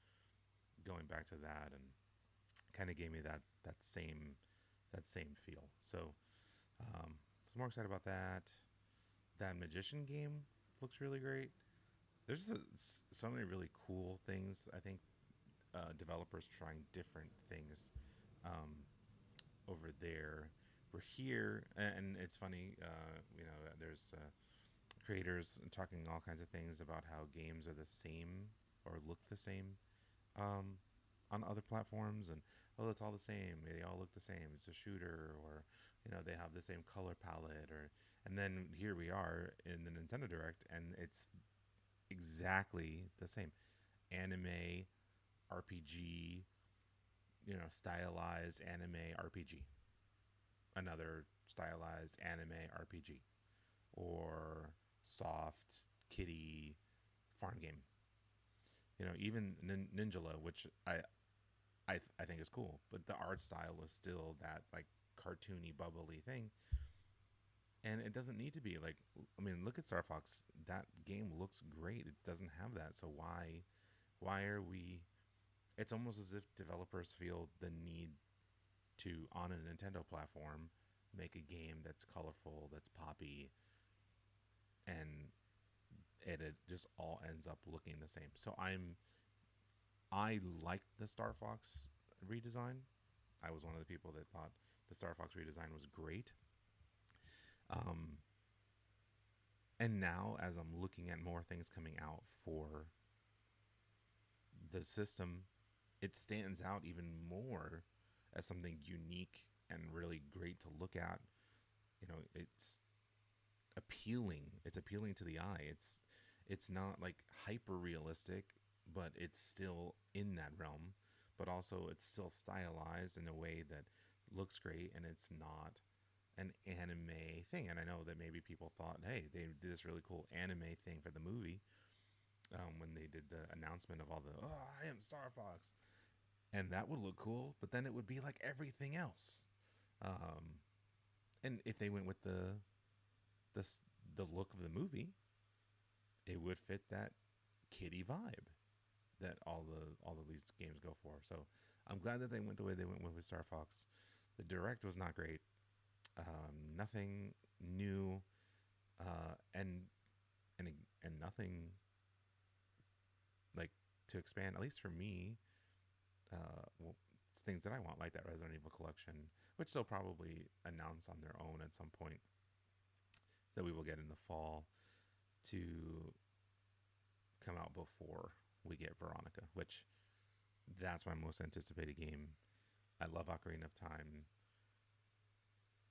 F: going back to that and kind of gave me that same feel. So I was more excited about that. That Magician game looks really great. There's so many really cool things. I think developers trying different things over there. We're here, and it's funny. There's creators talking all kinds of things about how games are the same or look the same on other platforms, and it's all the same. They all look the same. It's a shooter, or they have the same color palette, and then here we are in the Nintendo Direct, and it's exactly the same. Anime, RPG, stylized anime RPG. Another stylized anime RPG. Or soft, kiddie, farm game. Even Ninjala, which I think is cool, but the art style is still that like cartoony, bubbly thing. And it doesn't need to be like, look at Star Fox. That game looks great. It doesn't have that. So why are we? It's almost as if developers feel the need to, on a Nintendo platform, make a game that's colorful, that's poppy, and it just all ends up looking the same. So I liked the Star Fox redesign. I was one of the people that thought the Star Fox redesign was great. And now, as I'm looking at more things coming out for the system, it stands out even more as something unique and really great to look at. It's appealing. It's appealing to the eye. It's not like hyper realistic, but it's still in that realm. But also, it's still stylized in a way that looks great, and it's not an anime thing. And I know that maybe people thought, hey, they did this really cool anime thing for the movie when they did the announcement of all the, I am Star Fox. And that would look cool, but then it would be like everything else. And if they went with the look of the movie, it would fit that kiddie vibe that all of these games go for. So I'm glad that they went the way they went with Star Fox. The Direct was not great. Nothing new, and nothing like to expand, at least for me. Things that I want, like that Resident Evil collection, which they'll probably announce on their own at some point, that we will get in the fall, to come out before we get Veronica, which that's my most anticipated game. I love Ocarina of Time.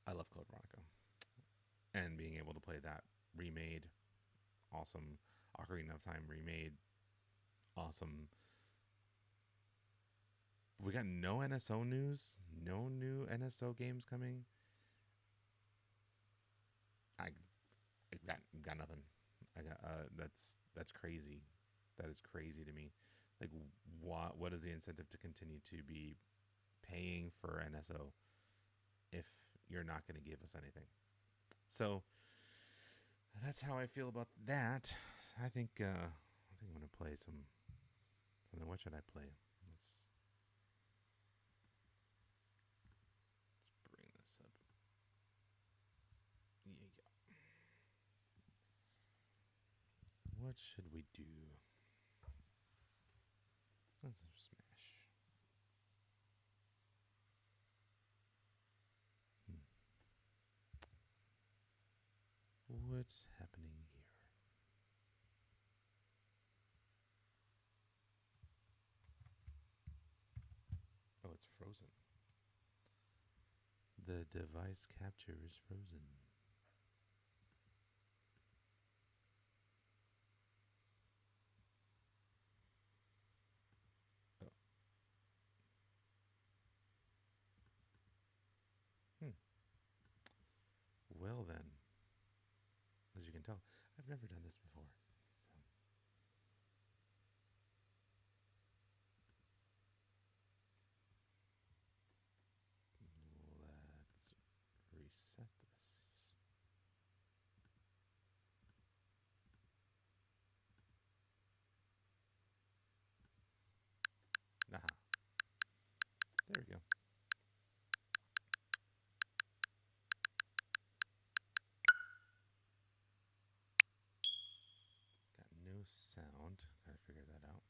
F: I love Code Veronica. And being able to play that remade, awesome. Ocarina of Time remade, awesome. We got no NSO news, no new NSO games coming. I got nothing. I got that's crazy. That is crazy to me. Like, what is the incentive to continue to be paying for NSO if you're not going to give us anything? So that's how I feel about that. I think I'm going to play something. What should I play? Let's bring this up. Yeah. What should we do? Let's Smash. What's happening here? Oh, it's frozen. The device capture is frozen. can tell, I've never done this before. So let's reset this. Aha. There we go. Got no sound. Gotta figure that out.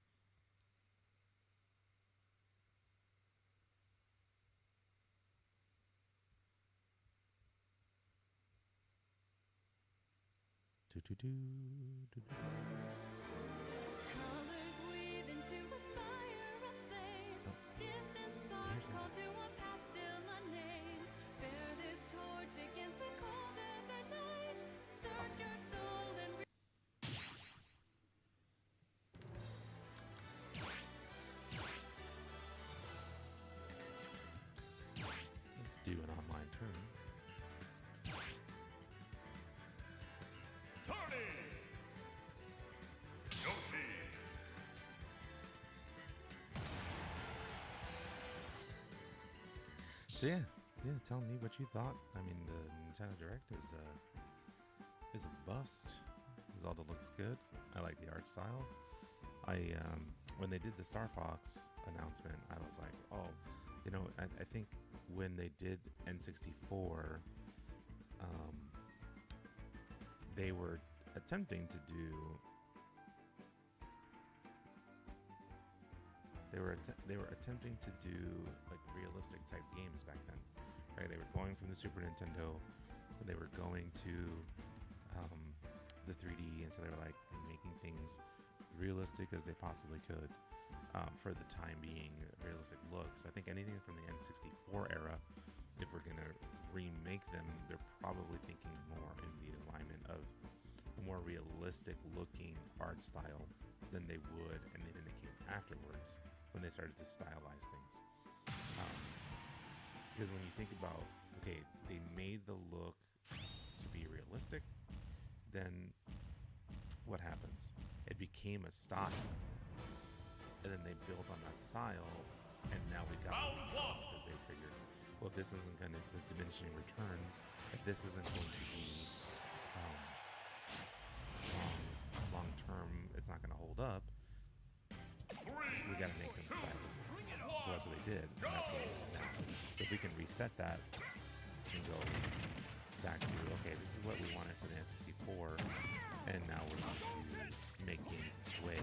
K: Colors weave into a spire of flame. Distant sparks call to a past still unnamed. Bear this torch against the cold of the night. Search your soul and
F: Let's do an online turn. So yeah, tell me what you thought. I mean, the Nintendo Direct is a bust. Zelda looks good. I like the art style. When they did the Star Fox announcement, I was like, oh, you know, I think when they did N64, they were attempting to do. They were attempting to do like realistic type games back then, right? They were going from the Super Nintendo, and they were going to the 3D, and so they were like making things realistic as they possibly could for the time being, realistic looks. I think anything from the N64 era, if we're gonna remake them, they're probably thinking more in the alignment of a more realistic looking art style than they would anything that came afterwards, when they started to stylize things. Because when you think about, okay, they made the look to be realistic, then what happens? It became a style, and then they built on that style, and now we got because they figured, well, if this isn't going to, with diminishing returns, if this isn't going to be long term, it's not going to hold up. We got to make them stylistic. So that's what they did. That's what they did now. So if we can reset that and go back to, okay, this is what we wanted for the N64, and now we're going to make games this way.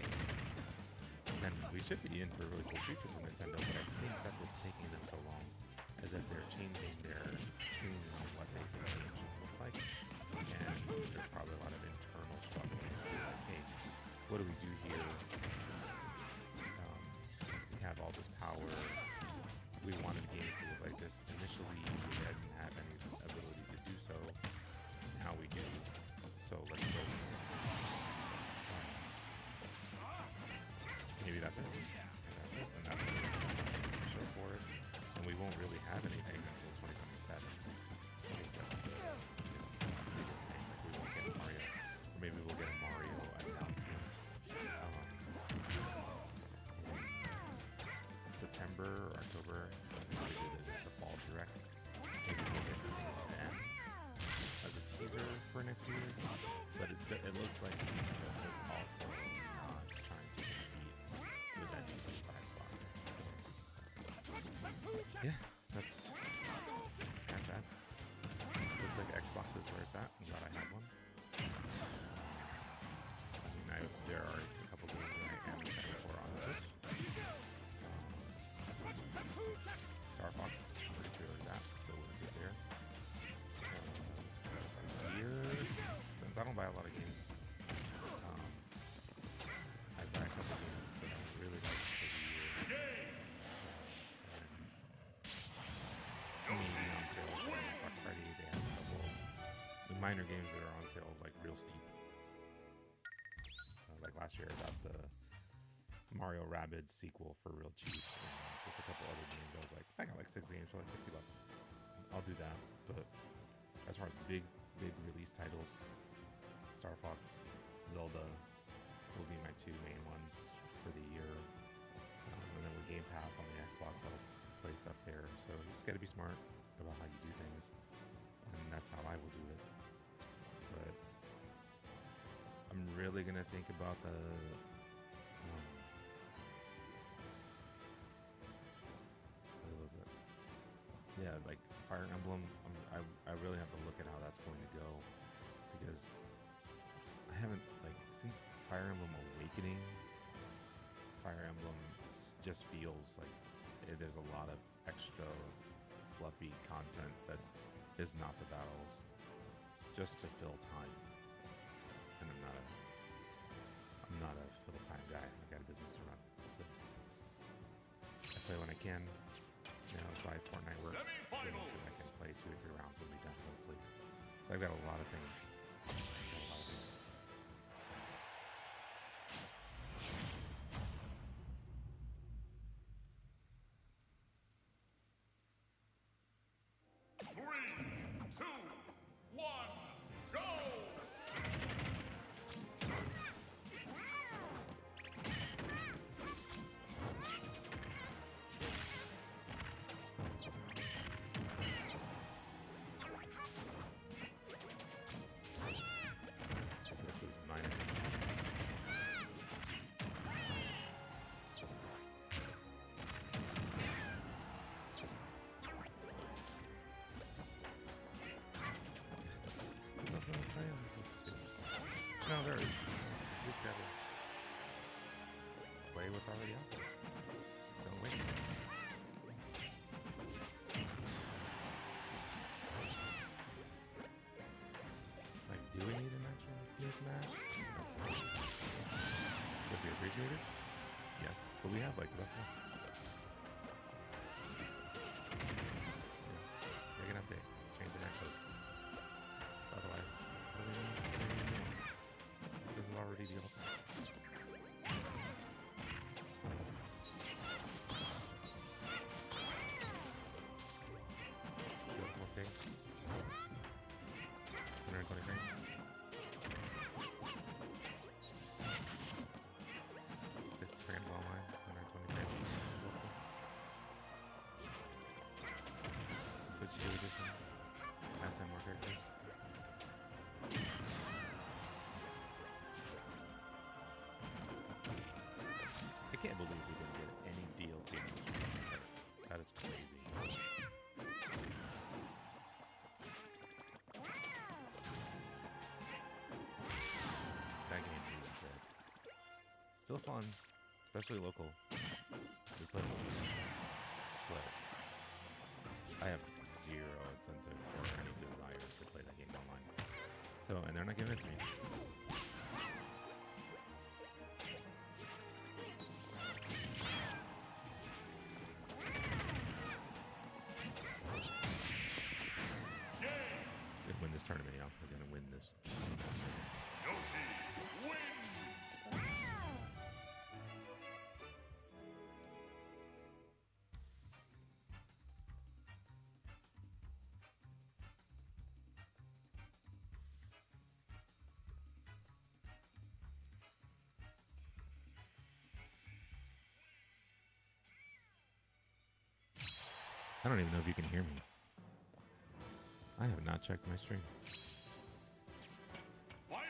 F: And we should be in for a really cool future from Nintendo, but I think that's what's taking them so long, is that they're changing their tune on what they think games should look like. And there's probably a lot of internal struggles to be like, hey, what do we do here? We have all this power. We wanted games to look like this. Initially, we didn't have any ability to do so. Now we do. So let's go. Maybe that's it. And that's it. And that's the show for it. And we won't really have anything until 2027. I think that's the biggest thing. Like we won't get a Mario. Or maybe we'll get a Mario announcement. September or October, when we did the fall direct. Maybe we'll get something then as a teaser for next year. But it looks like Nintendo is also not trying to compete with that N25 spot. So, yeah, that's kind of sad. Looks like Xbox is where it's at. I'm glad I have one. I mean, there are a couple games that I am excited for on the Switch. Star Fox, pretty sure that, so we'll get there. Just a year, since I don't buy a lot of games, I buy a couple games that I really like for the year. And usually on sale for Black Friday, they have a couple minor games that are on sale, like real steep. Like last year, I got the Mario Rabbids sequel for real cheap. Just a couple other games. I was like, I got like 6 games for like $50. I'll do that. But as far as big release titles, Star Fox, Zelda will be my two main ones for the year. And then with Game Pass on the Xbox, I'll play stuff there. So you just got to be smart about how you do things, and that's how I will do it. But I'm really gonna think about the what was it? Yeah, like Fire Emblem. I really have to look at how that's going to go, because I haven't, like, since Fire Emblem Awakening, Fire Emblem just feels like there's a lot of extra fluffy content that is not the battles, just to fill time. And I'm not a fill time guy. I got a business to run. So I play when I can. You know, by Fortnite works. I can play 2 or 3 rounds and be done mostly. But I've got a lot of things. No, there is. You just gotta play what's already out there. Don't wait. Like, do we need an actual new Smash? Would be appreciated? Yes. But we have, like, the best one. Yeah. Make an update. Change the netcode. Otherwise, what do we need? This is already the ultimate. Okay. 120 frames. 60 frames online, 120 frames. Switch to edition. Add 10 more characters. I can't believe we didn't get any DLC in this one. That is crazy. That game is dead. Still fun, especially local. We play local. But I have zero incentive or any desire to play that game online. So, and they're not giving it to me. Win this tournament, yeah. We're gonna win this.
L: Yoshi wins!
F: I don't even know if you can hear me. I have not checked my stream.
L: Final!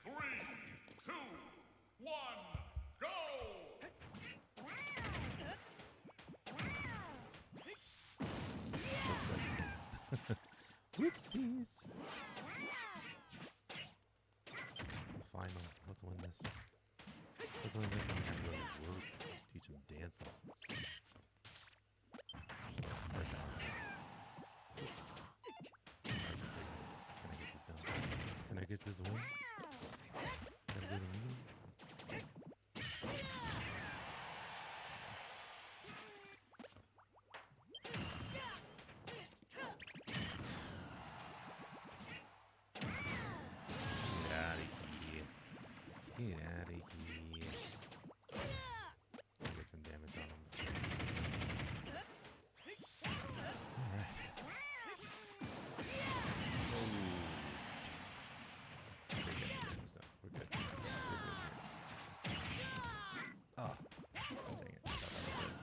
L: Three, two, one, go!
F: Whoopsies. Final. Let's win this. Let's win this. I'm gonna really work. Teach him dances. First out. Can I get this done? Can I get this win? Can I get a win? Get out of here. Get some damage on him. Alright. We're good. Oh. Dang it. That was the end.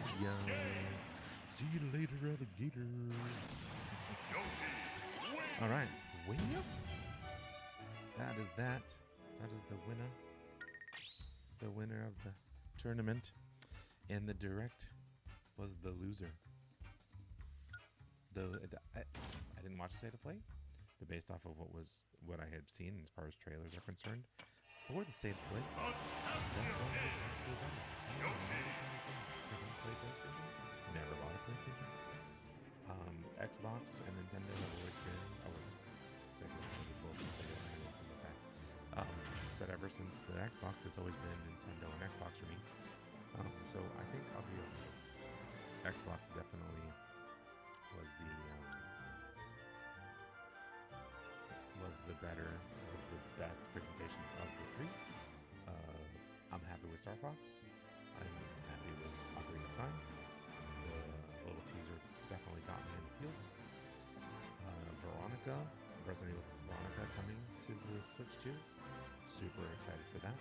F: See ya. See you later, alligator. All right, winner. That is that. That is the winner. The winner of the tournament, and the direct was the loser. I didn't watch the state of play, but based off of what I had seen as far as trailers are concerned, or the state of play, that one was actually better. Never bought a PlayStation. Xbox and Nintendo have always been. I was sick of both the Sega and Nintendo fact. But ever since the Xbox, it's always been Nintendo and Xbox for me. So I think I'll be okay. Xbox definitely was the best presentation of the three. I'm happy with Star Fox. I'm happy with Ocarina of Time. The little teaser definitely got me in the feels. Resident Evil Veronica coming to the Switch 2. Super excited for that.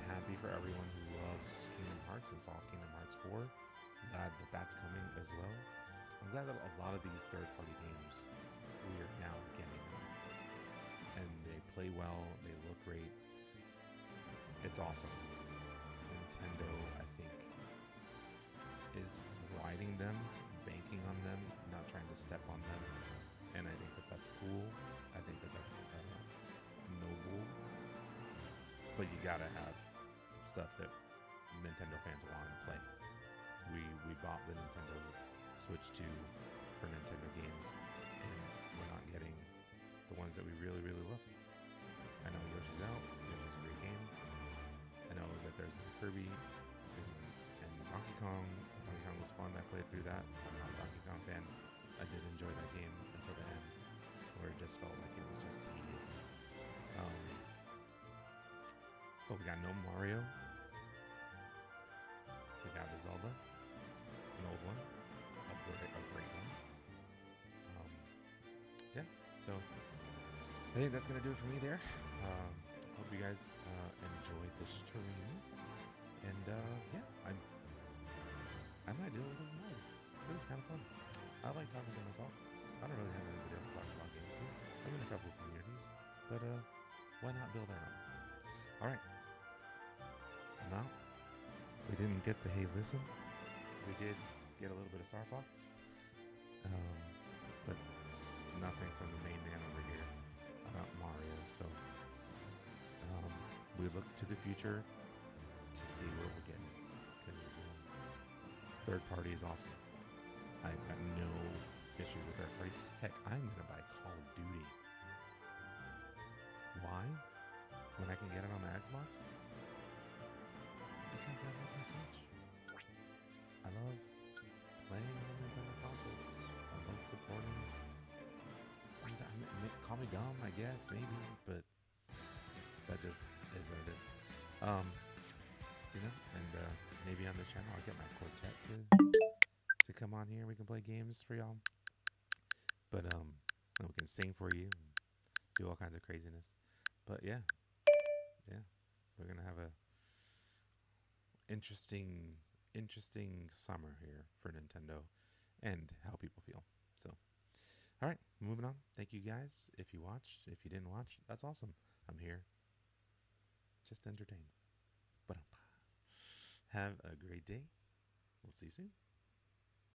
F: Happy for everyone who loves Kingdom Hearts and saw Kingdom Hearts 4. Glad that that's coming as well. I'm glad that a lot of these third-party games we are now getting them. And they play well, they look great. It's awesome. Nintendo, I think, is riding them, banking on them, not trying to step on them. And I think that that's cool. I think that that's noble. But you gotta have stuff that Nintendo fans want to play. We bought the Nintendo Switch 2 for Nintendo games, and we're not getting the ones that we really, really love. I know Yoshi's out. It was a great game. I know that there's Kirby and Donkey Kong. Donkey Kong was fun. I played through that. I'm not a Donkey Kong fan. I did enjoy that game until the end, where it just felt like it was just tedious. But we got no Mario. We got a Zelda, an old one, a great one. Yeah, so I think that's gonna do it for me there. Hope you guys enjoyed the stream, and yeah, I might do a little more. This is kind of fun. I like talking to myself. I don't really have anybody else to talk about games to. I'm in a couple of communities, but why not build our own? All right, I'm out. We didn't get the Hey Listen. We did get a little bit of Star Fox, but nothing from the main man over here, Mario. So we look to the future to see where we're getting, because third party is awesome. I've got no issues with third party. Heck, I'm gonna buy Call of Duty. Why? When I can get it on my Xbox? Because I love my Switch. I love playing on Nintendo consoles. I love supporting. Call me dumb, I guess, maybe, but that just is what it is. You know, and maybe on this channel I'll get my quartet to come on here. We can play games for y'all. But we can sing for you and do all kinds of craziness. But yeah, we're gonna have a interesting summer here for Nintendo and how people feel. So, all right, moving on. Thank you guys. If you watched, if you didn't watch, that's awesome. I'm here just to entertain. But have a great day. We'll see you soon.